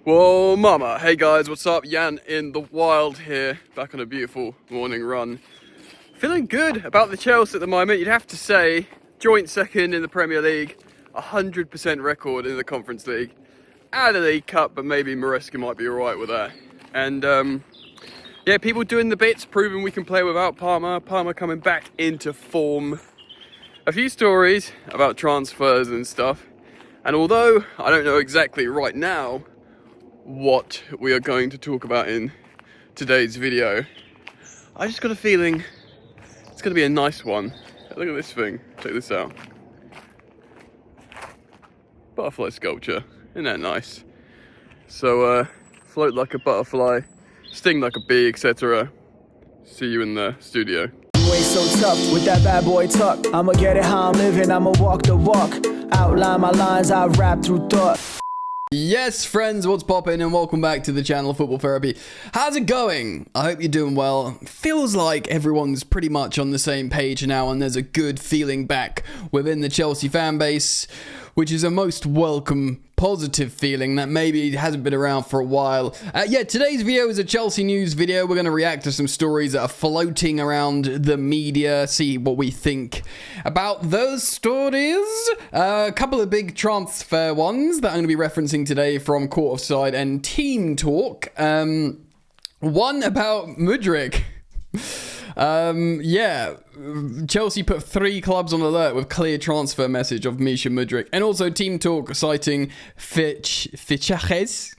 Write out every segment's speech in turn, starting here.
Whoa, mama. Hey guys, what's up? Jan in the wild here, back on a beautiful morning run. Feeling good about the Chelsea at the moment. You'd have to say, joint second in the Premier League, 100% record in the Conference League. Out of the League Cup, but maybe Mudryk might be alright with that. And yeah, people doing the bits, proving we can play without Palmer. Palmer coming back into form. A few stories about transfers and stuff. And although I don't know exactly right now what we are going to talk about in today's video, I just got a feeling it's going to be a nice one. Look at this thing. Check this out. Butterfly sculpture. Isn't that nice? So, float like a butterfly, sting like a bee, etc. See you in the studio. Way so tough with that bad boy tuck. I'ma get it how I'm living, I'ma walk the walk. Outline my lines, I rap through thought. Yes, friends, what's poppin', and welcome back to the channel Football Therapy. How's it going? I hope you're doing well. Feels like everyone's pretty much on the same page now, and there's a good feeling back within the Chelsea fan base, which is a most welcome, positive feeling that maybe hasn't been around for a while. Yeah, today's video is a Chelsea news video. We're going to react to some stories that are floating around the media, see what we think about those stories. A couple of big transfer ones that I'm going to be referencing today from Court Offside and Team Talk. One about Mudryk. Yeah, Chelsea put 3 clubs on alert with clear transfer message of Misha Mudryk, and also Team Talk citing Fichajes,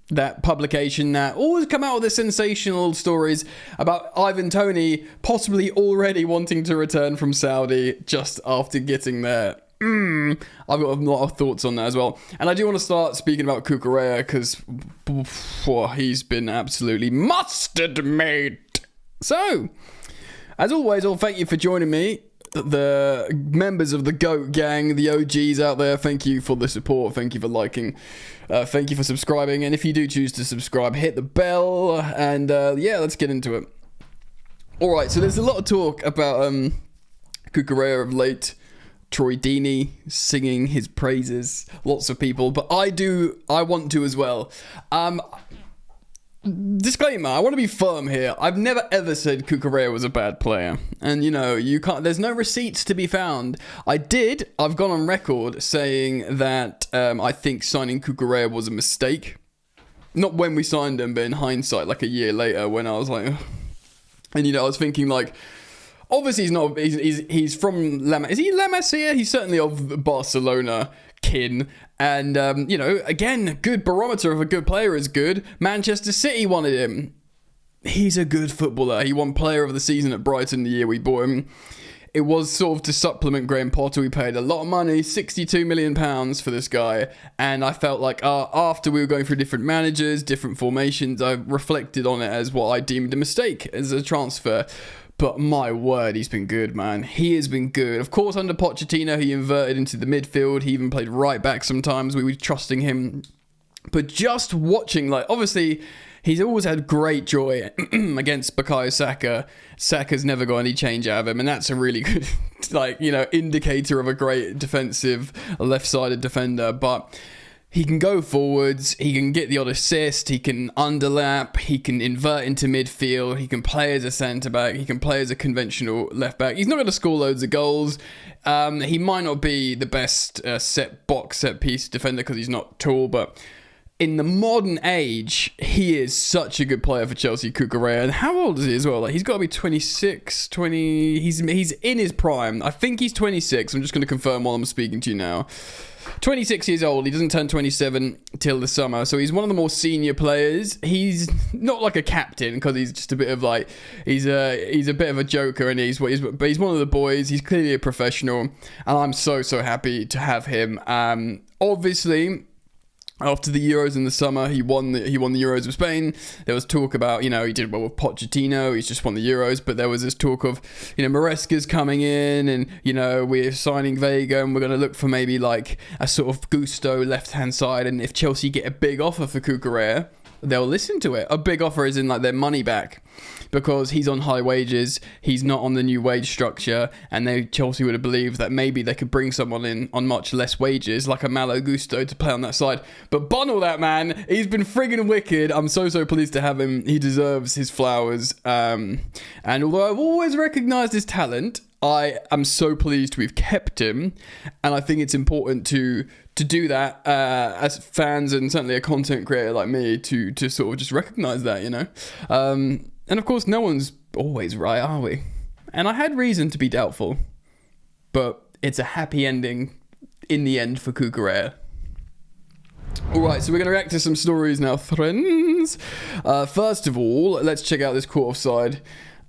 that publication that always come out with the sensational stories about Ivan Toney possibly already wanting to return from Saudi just after getting there. I've got a lot of thoughts on that as well. And I do want to start speaking about Cucurella because he's been absolutely mustard made. So, as always, I'll thank you for joining me. The members of the GOAT gang, the OGs out there, thank you for the support. Thank you for liking. Thank you for subscribing. And if you do choose to subscribe, hit the bell. And yeah, let's get into it. Alright, so there's a lot of talk about Cucurella of late. Troy Deeney singing his praises. Lots of people. But I want to as well. Disclaimer, I want to be firm here. I've never ever said Cucurella was a bad player. And you know, you can't, there's no receipts to be found. I've gone on record saying that I think signing Cucurella was a mistake. Not when we signed him, but in hindsight, like a year later when I was like, and you know, I was thinking like, obviously he's from La Masia. Is he La Masia? He's certainly of Barcelona kin. And, you know, again, good barometer of a good player is good. Manchester City wanted him. He's a good footballer. He won Player of the Season at Brighton the year we bought him. It was sort of to supplement Graham Potter. We paid a lot of money, £62 million for this guy. And I felt like after we were going through different managers, different formations, I reflected on it as what I deemed a mistake as a transfer. But my word, he's been good, man. He has been good. Of course, under Pochettino, he inverted into the midfield. He even played right back sometimes. We were trusting him. But just watching, like, obviously, he's always had great joy against Bukayo Saka. Saka's never got any change out of him. And that's a really good, like, you know, indicator of a great defensive, left-sided defender. But he can go forwards, he can get the odd assist, he can underlap, he can invert into midfield, he can play as a centre-back, he can play as a conventional left-back. He's not going to score loads of goals. He might not be the best set-piece defender because he's not tall, but in the modern age, he is such a good player for Chelsea, Cucurella. And how old is he as well? Like, he's got to be 26, 20... He's in his prime. I think he's 26. I'm just going to confirm while I'm speaking to you now. 26 years old. He doesn't turn 27 till the summer. So he's one of the more senior players. He's not like a captain because he's just a bit of like... He's a bit of a joker, and but he's one of the boys. He's clearly a professional. And I'm so happy to have him. Obviously, after the Euros in the summer, he won the Euros with Spain. There was talk about, you know, he did well with Pochettino. He's just won the Euros, but there was this talk of, you know, Maresca's coming in, and you know, we're signing Vega, and we're going to look for maybe like a sort of Gusto left-hand side. And if Chelsea get a big offer for Cucurella, they'll listen to it. A big offer is in like their money back, because he's on high wages, he's not on the new wage structure, and Chelsea would have believed that maybe they could bring someone in on much less wages, like a Malo Gusto, to play on that side. But bun all that, man. He's been friggin' wicked. I'm so pleased to have him. He deserves his flowers. And although I've always recognised his talent, I am so pleased we've kept him, and I think it's important to do that as fans, and certainly a content creator like me, to sort of just recognise that, you know. And of course, no one's always right, are we? And I had reason to be doubtful, but it's a happy ending in the end for Cucurella. Alright, so we're going to react to some stories now, friends. First of all, let's check out this Court Offside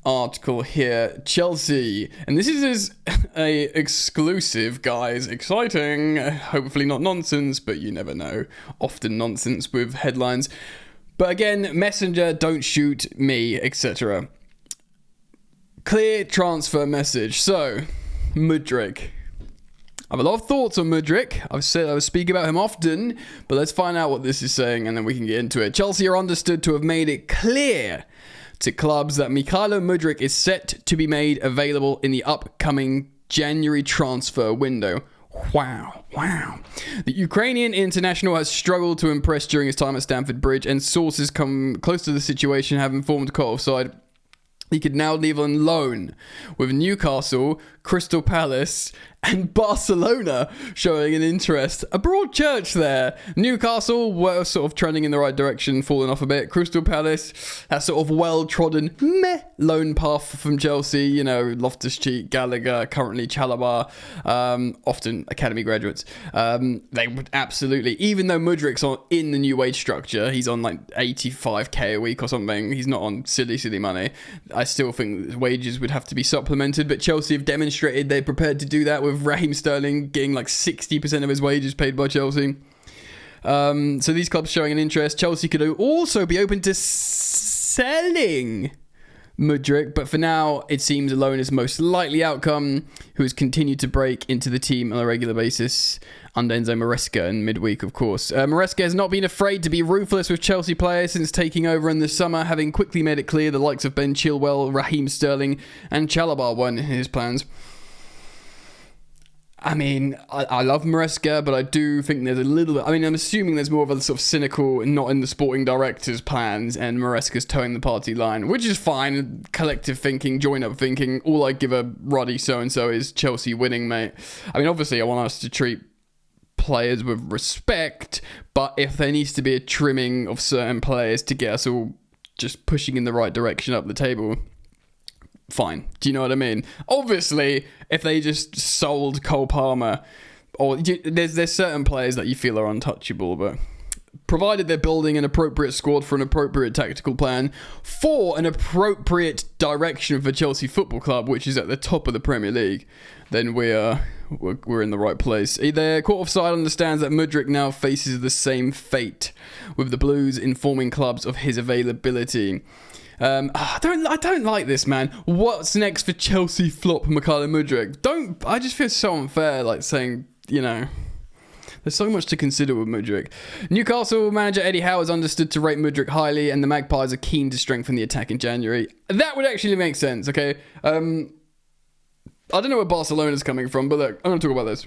article here. Chelsea, and this is a exclusive, guys. Exciting, hopefully not nonsense, but you never know. Often nonsense with headlines. But again, messenger, don't shoot me, etc. Clear transfer message. So, Mudryk. I have a lot of thoughts on Mudryk. I've said I would speak about him often, but let's find out what this is saying and then we can get into it. Chelsea are understood to have made it clear to clubs that Mykhailo Mudryk is set to be made available in the upcoming January transfer window. Wow. The Ukrainian international has struggled to impress during his time at Stamford Bridge, and sources come close to the situation have informed Court Offside he could now leave on loan, with Newcastle, Crystal Palace and Barcelona showing an interest. A broad church there. Newcastle were sort of trending in the right direction, falling off a bit. Crystal Palace, that sort of well-trodden loan path from Chelsea. You know, Loftus-Cheek, Gallagher, currently Chalobah, often academy graduates. They would absolutely, even though Mudryk's in the new wage structure, he's on like 85k a week or something. He's not on silly money. I still think wages would have to be supplemented, but Chelsea have demonstrated they're prepared to do that, with Raheem Sterling getting like 60% of his wages paid by Chelsea. So these clubs showing an interest. Chelsea could also be open to selling Mudryk, but for now it seems a loan is most likely outcome, who has continued to break into the team on a regular basis under Enzo Maresca in midweek, of course. Maresca has not been afraid to be ruthless with Chelsea players since taking over in the summer, having quickly made it clear the likes of Ben Chilwell, Raheem Sterling and Chalobah weren't in his plans. I mean, I love Maresca, but I do think there's a little bit... I mean, I'm assuming there's more of a sort of cynical, not in the sporting director's plans, and Maresca's towing the party line, which is fine. Collective thinking, join-up thinking. All I give a ruddy so-and-so is Chelsea winning, mate. I mean, obviously, I want us to treat players with respect, but if there needs to be a trimming of certain players to get us all just pushing in the right direction up the table... fine. Do you know what I mean? Obviously, if they just sold Cole Palmer, or there's certain players that you feel are untouchable, but provided they're building an appropriate squad for an appropriate tactical plan for an appropriate direction for Chelsea Football Club, which is at the top of the Premier League, then we're in the right place. The Court Offside understands that Mudryk now faces the same fate, with the Blues informing clubs of his availability. I don't like this, man. What's next for Chelsea flop Mykhailo Mudryk? I just feel so unfair, like saying, you know, there's so much to consider with Mudryk. Newcastle manager Eddie Howe is understood to rate Mudryk highly, and the Magpies are keen to strengthen the attack in January. That would actually make sense, okay? I don't know where Barcelona's coming from, but look, I'm going to talk about this.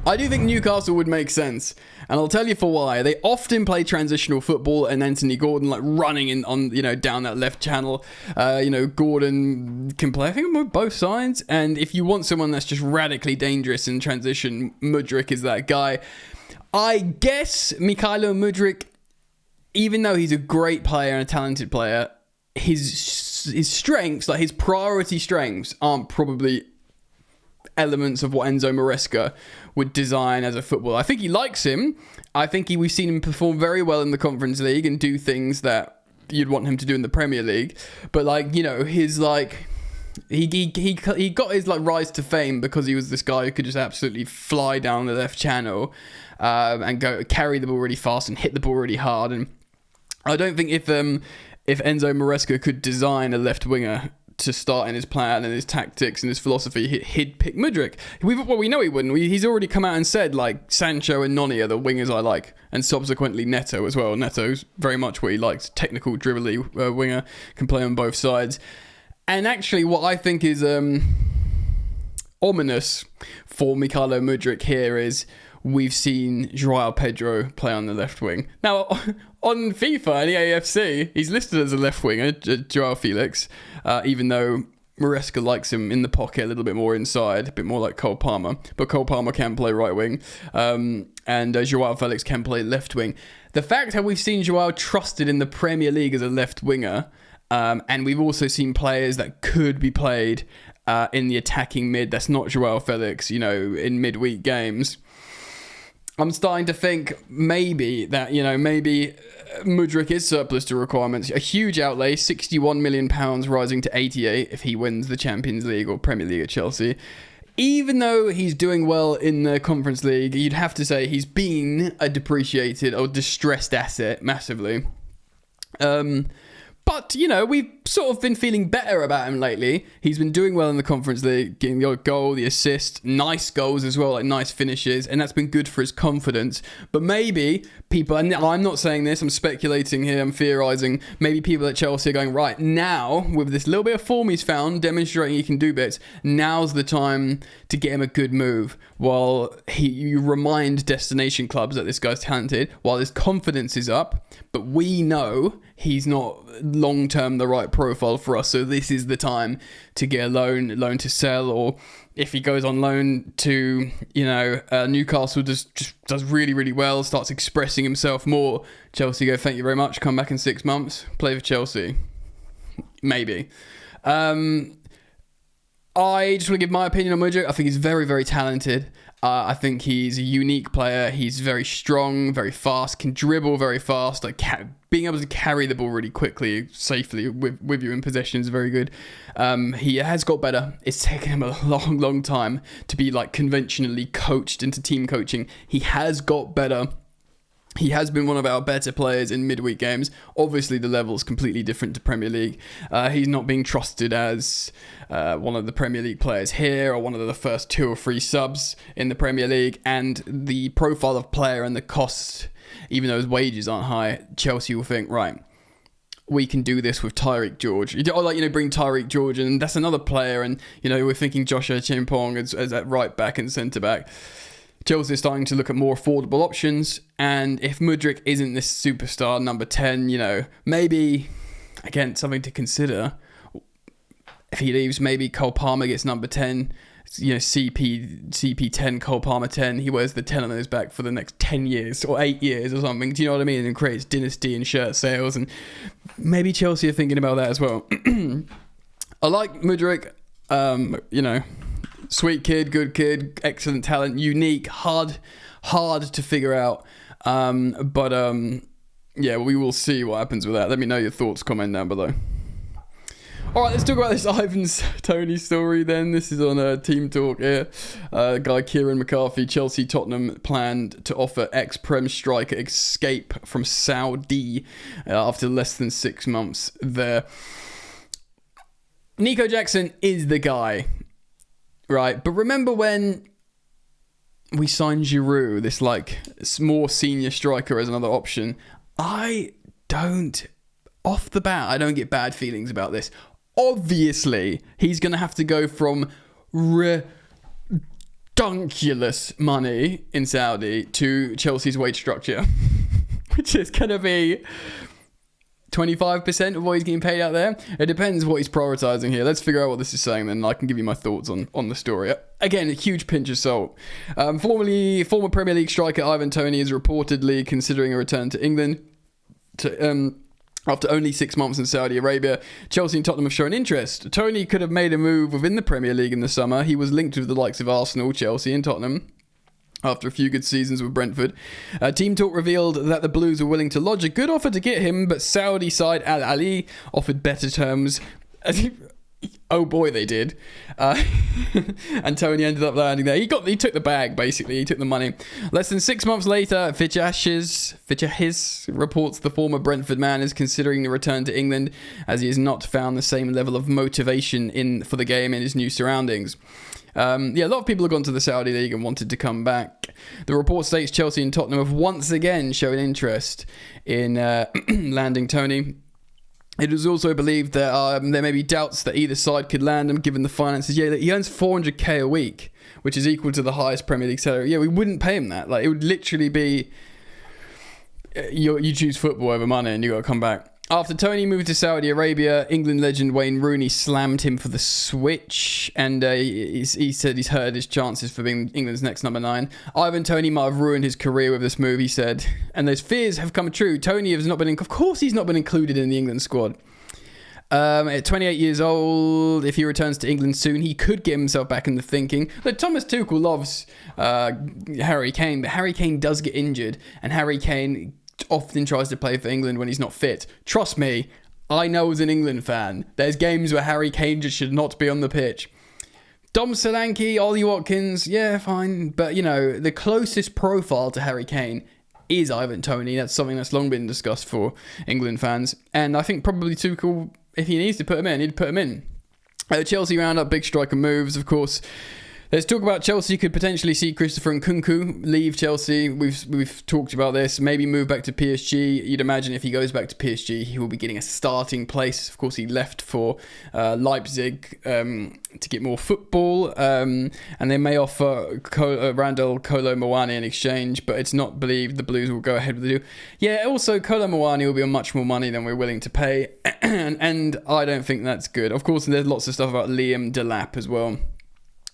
I do think Newcastle would make sense, and I'll tell you for why. They often play transitional football, and Anthony Gordon like running in on down that left channel. Gordon can play, I think, on both sides. And if you want someone that's just radically dangerous in transition, Mudryk is that guy. I guess Mykhailo Mudryk, even though he's a great player and a talented player, his strengths, like his priority strengths, aren't probably elements of what Enzo Maresca would design as a footballer. I think he likes him. I think we've seen him perform very well in the Conference League and do things that you'd want him to do in the Premier League. But his he got his rise to fame because he was this guy who could just absolutely fly down the left channel and go carry the ball really fast and hit the ball really hard. And I don't think if Enzo Maresca could design a left winger to start in his plan and his tactics and his philosophy, he'd pick Mudryk. We know he wouldn't. He's already come out and said, like, Sancho and Toney are the wingers I like, and subsequently Neto as well. Neto's very much what he likes, technical, dribbly winger, can play on both sides. And actually what I think is ominous for Mykhailo Mudryk here is we've seen Joao Pedro play on the left wing. Now, on FIFA and the AFC, he's listed as a left winger, Joao Felix, even though Maresca likes him in the pocket a little bit more inside, a bit more like Cole Palmer. But Cole Palmer can play right wing, and Joao Felix can play left wing. The fact how we've seen Joao trusted in the Premier League as a left winger, and we've also seen players that could be played in the attacking mid, that's not Joao Felix, in midweek games. I'm starting to think maybe Mudryk is surplus to requirements. A huge outlay, £61 million rising to 88 if he wins the Champions League or Premier League at Chelsea. Even though he's doing well in the Conference League, you'd have to say he's been a depreciated or distressed asset massively. But, we've sort of been feeling better about him lately. He's been doing well in the Conference League, getting the odd goal, the assist, nice goals as well, like nice finishes, and that's been good for his confidence. But maybe people, and I'm not saying this, I'm speculating here, I'm theorising, maybe people at Chelsea are going, right, now, with this little bit of form he's found, demonstrating he can do bits, now's the time to get him a good move, while you remind destination clubs that this guy's talented, while his confidence is up, but we know he's not long-term the right profile for us, so this is the time to get a loan to sell, or if he goes on loan to, Newcastle does really, really well, starts expressing himself more, Chelsea go, thank you very much, come back in 6 months, play for Chelsea. Maybe. I just want to give my opinion on Mudryk. I think he's very, very talented. I think he's a unique player. He's very strong, very fast, can dribble very fast. Like being able to carry the ball really quickly, safely with you in possession is very good. He has got better. It's taken him a long, long time to be like conventionally coached into team coaching. He has got better. He has been one of our better players in midweek games. Obviously, the level is completely different to Premier League. He's not being trusted as one of the Premier League players here or one of the first 2 or 3 subs in the Premier League. And the profile of player and the cost, even though his wages aren't high, Chelsea will think, right, we can do this with Tyreek George. Or bring Tyreek George, and that's another player. And, we're thinking Joshua Chimpong as that right back and centre back. Chelsea is starting to look at more affordable options, and if Mudryk isn't this superstar number 10, maybe, again, something to consider. If he leaves, maybe Cole Palmer gets number 10, CP 10, Cole Palmer 10, he wears the 10 on his back for the next 10 years or 8 years or something, do you know what I mean? And creates dynasty and shirt sales, and maybe Chelsea are thinking about that as well. I like Mudryk, sweet kid, good kid, excellent talent, unique, hard to figure out. But we will see what happens with that. Let me know your thoughts, comment down below. All right, let's talk about this Ivan's Toney story then. This is on Team Talk here. Guy Kieran McCarthy, Chelsea Tottenham planned to offer ex-Prem striker escape from Saudi after less than 6 months there. Nico Jackson is the guy. Right, but remember when we signed Giroud, this more senior striker as another option? Off the bat, I don't get bad feelings about this. Obviously, he's going to have to go from redunculous money in Saudi to Chelsea's wage structure, which is going to be 25% of what he's getting paid out there. It depends what he's prioritising here. Let's figure out what this is saying, then I can give you my thoughts on the story. Again, a huge pinch of salt. Former Premier League striker Ivan Toney is reportedly considering a return to England after only 6 months in Saudi Arabia. Chelsea and Tottenham have shown interest. Toney could have made a move within the Premier League in the summer. He was linked with the likes of Arsenal, Chelsea and Tottenham after a few good seasons with Brentford. Team Talk revealed that the Blues were willing to lodge a good offer to get him, but Saudi side Al Ahly offered better terms. Oh boy, they did. And Toney ended up landing there. He took the bag, basically. He took the money. Less than 6 months later, Fitchahiz reports the former Brentford man is considering the return to England as he has not found the same level of motivation for the game in his new surroundings. A lot of people have gone to the Saudi League and wanted to come back. The report states Chelsea and Tottenham have once again shown interest in landing Toney. It is also believed that there may be doubts that either side could land him given the finances. Yeah, he earns 400k a week, which is equal to the highest Premier League salary. Yeah, we wouldn't pay him that. Like, it would literally be you choose football over money and you got to come back. After Toney moved to Saudi Arabia, England legend Wayne Rooney slammed him for the switch, and he said he's hurt his chances for being England's next number 9. Ivan Toney might have ruined his career with this move, he said, and those fears have come true. Toney has not been, of course, he's not been included in the England squad. At 28 years old, if he returns to England soon, he could get himself back in the thinking. But Thomas Tuchel loves Harry Kane, but Harry Kane does get injured, and Harry Kane often tries to play for England when he's not fit. Trust me, I know as an England fan, there's games where Harry Kane just should not be on the pitch. Dom Solanke, Ollie Watkins, yeah, fine. But, the closest profile to Harry Kane is Ivan Toney. That's something that's long been discussed for England fans. And I think probably Tuchel, if he needs to put him in, he'd put him in. Chelsea round up big striker moves, of course. There's talk about Chelsea could potentially see Christopher Nkunku leave Chelsea. We've talked about this. Maybe move back to PSG. You'd imagine if he goes back to PSG, he will be getting a starting place. Of course, he left for Leipzig to get more football. And they may offer Randall Kolo Muani in exchange, but it's not believed the Blues will go ahead with the deal. Yeah, also Kolo Muani will be on much more money than we're willing to pay. And I don't think that's good. Of course, there's lots of stuff about Liam Delap as well,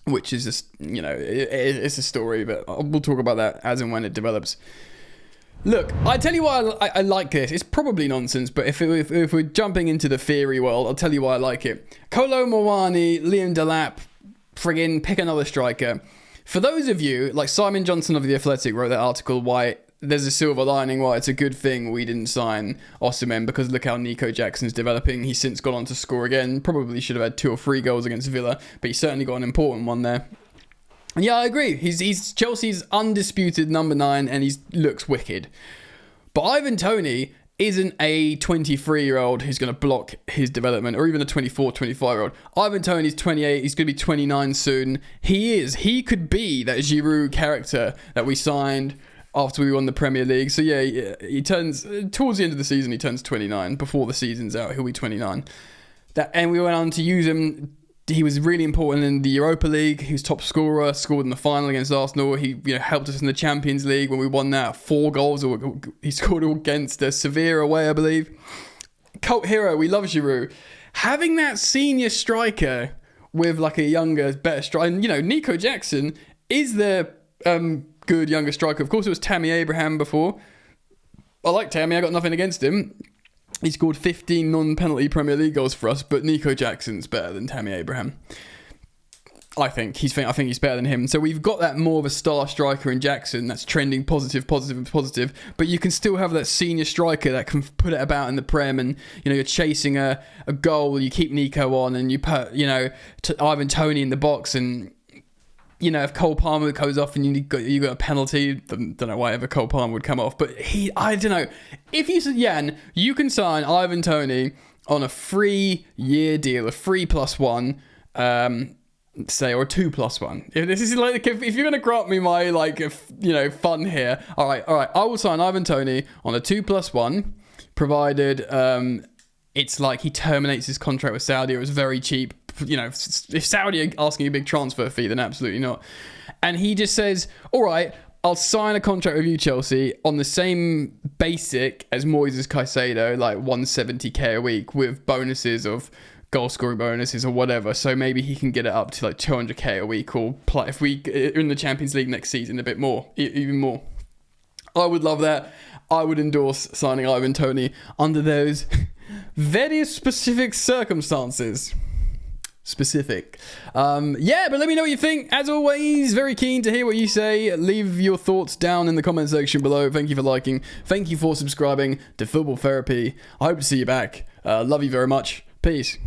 which is just, it's a story, but we'll talk about that as and when it develops. Look, I tell you why I like this. It's probably nonsense, but if we're jumping into the theory world, I'll tell you why I like it. Kolo Muani, Liam Delap, friggin' pick another striker. For those of you, like Simon Johnson of The Athletic wrote that article, why there's a silver lining, why it's a good thing we didn't sign Osimhen, because look how Nico Jackson's developing. He's since gone on to score again. Probably should have had 2 or 3 goals against Villa, but he's certainly got an important one there. And yeah, I agree. He's Chelsea's undisputed number 9, and he looks wicked. But Ivan Toney isn't a 23-year-old who's going to block his development, or even a 24, 25-year-old. Ivan Toney's 28. He's going to be 29 soon. He could be that Giroud character that we signed after we won the Premier League. So yeah, he turns, towards the end of the season, he turns 29. Before the season's out, he'll be 29. And we went on to use him. He was really important in the Europa League. He was top scorer, scored in the final against Arsenal. He helped us in the Champions League when we won that. 4 goals he scored against Sevilla away, I believe. Cult hero, we love Giroud. Having that senior striker with like a younger, better striker, and Nico Jackson is the good younger striker. Of course, it was Tammy Abraham before. I like Tammy. I got nothing against him. He scored 15 non-penalty Premier League goals for us, but Nico Jackson's better than Tammy Abraham. I think he's better than him. So we've got that more of a star striker in Jackson that's trending positive. But you can still have that senior striker that can put it about in the Prem, and you're chasing a goal. You keep Nico on, and you put Ivan Toney in the box, and if Cole Palmer goes off and you got a penalty, don't know why ever Cole Palmer would come off. But I don't know. If you said, Jan, you can sign Ivan Toney on a 3-year deal, a 3+1, say, or a 2+1. If this is like, if you're gonna grant me my fun here, all right, I will sign Ivan Toney on a 2+1, provided it's like he terminates his contract with Saudi. It was very cheap. If Saudi are asking a big transfer fee, then absolutely not. And he just says, all right, I'll sign a contract with you, Chelsea, on the same basic as Moises Caicedo, like 170k a week, with bonuses of goal scoring bonuses or whatever. So maybe he can get it up to like 200k a week, or if we are in the Champions League next season, a bit more, even more. I would love that. I would endorse signing Ivan Toney under those very specific circumstances. But let me know what you think. As always, very keen to hear what you say. Leave your thoughts down in the comment section below. Thank you for liking. Thank you for subscribing to Football Therapy. I hope to see you back. Love you very much. Peace.